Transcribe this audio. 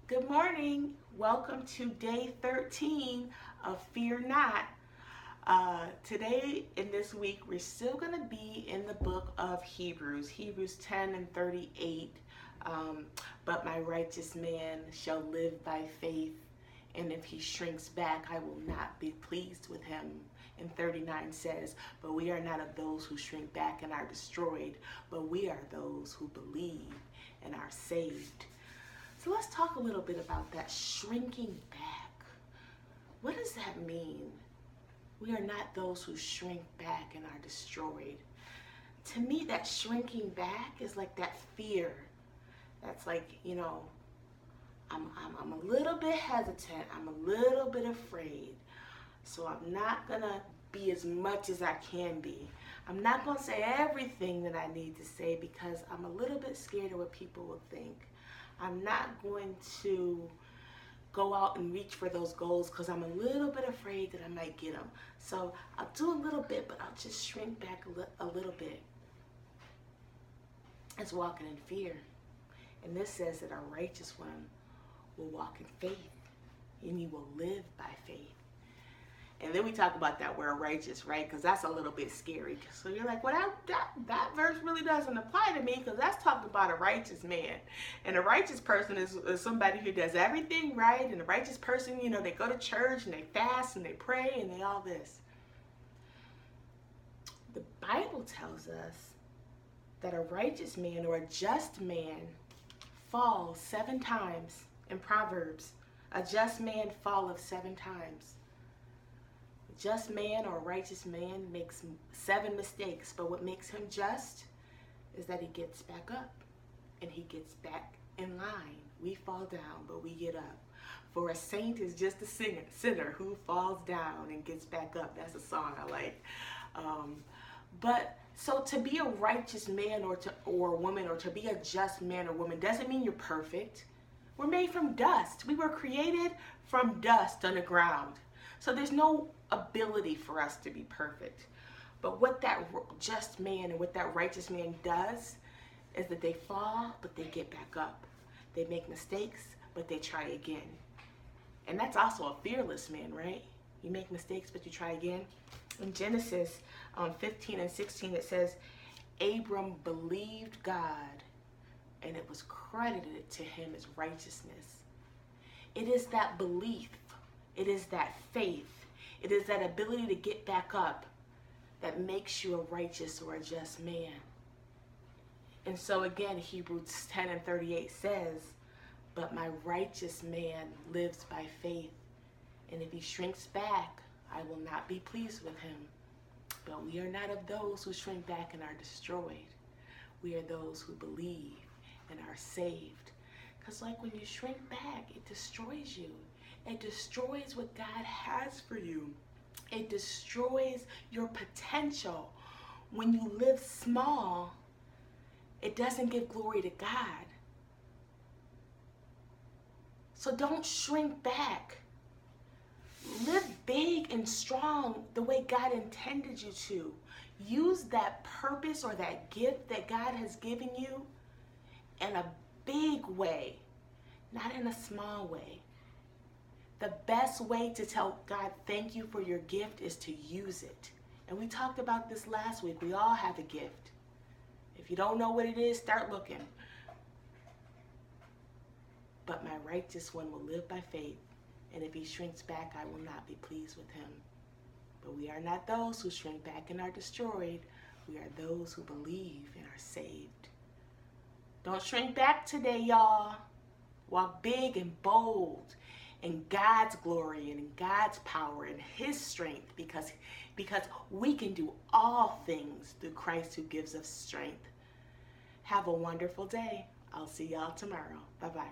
Good morning. Welcome to day 13 of Fear Not. Today, in this week, we're still going to be in the book of Hebrews 10 and 38. But my righteous man shall live by faith, and if he shrinks back, I will not be pleased with him. And 39 says, but we are not of those who shrink back and are destroyed, but we are those who believe and are saved. So let's talk a little bit about that shrinking back. What does that mean? We are not those who shrink back and are destroyed. To me, that shrinking back is like that fear. That's like, I'm a little bit hesitant. I'm a little bit afraid. So I'm not going to be as much as I can be. I'm not going to say everything that I need to say because I'm a little bit scared of what people will think. I'm not going to go out and reach for those goals because I'm a little bit afraid that I might get them. So I'll do a little bit, but I'll just shrink back a little bit. It's walking in fear. And this says that our righteous one will walk in faith, and you will live by faith. And then we talk about that word righteous, right? Because that's a little bit scary. So you're like, well, that verse really doesn't apply to me because that's talking about a righteous man. And a righteous person is somebody who does everything right. And a righteous person, they go to church and they fast and they pray and they all this. The Bible tells us that a righteous man or a just man falls 7 times in Proverbs. A just man falleth 7 times. Just man or righteous man makes 7 mistakes, but what makes him just is that he gets back up and he gets back in line. We fall down, but we get up. For a saint is just a sinner who falls down and gets back up. That's a song I like. But so to be a righteous man or a woman, or to be a just man or woman, doesn't mean you're perfect. We're made from dust. We were created from dust on the ground. So there's no ability for us to be perfect. But what that just man and what that righteous man does is that they fall, but they get back up. They make mistakes, but they try again. And that's also a fearless man, right? You make mistakes, but you try again. In Genesis 15 and 16, it says, Abram believed God, and it was credited to him as righteousness. It is that belief. It is that faith. It is that ability to get back up that makes you a righteous or a just man. And so again, Hebrews 10 and 38 says, but my righteous man lives by faith. And if he shrinks back, I will not be pleased with him. But we are not of those who shrink back and are destroyed. We are those who believe and are saved. Because like when you shrink back, it destroys you. It destroys what God has for you. It destroys your potential. When you live small, it doesn't give glory to God. So don't shrink back. Live big and strong the way God intended you to. Use that purpose or that gift that God has given you in a big way, not in a small way. The best way to tell God thank you for your gift is to use it. And we talked about this last week. We all have a gift. If you don't know what it is, start looking. But my righteous one will live by faith, and if he shrinks back, I will not be pleased with him. But we are not those who shrink back and are destroyed. We are those who believe and are saved. Don't shrink back today, y'all. Walk big and bold in God's glory and in God's power and his strength, because we can do all things through Christ who gives us strength. Have a wonderful day. I'll see y'all tomorrow. Bye-bye.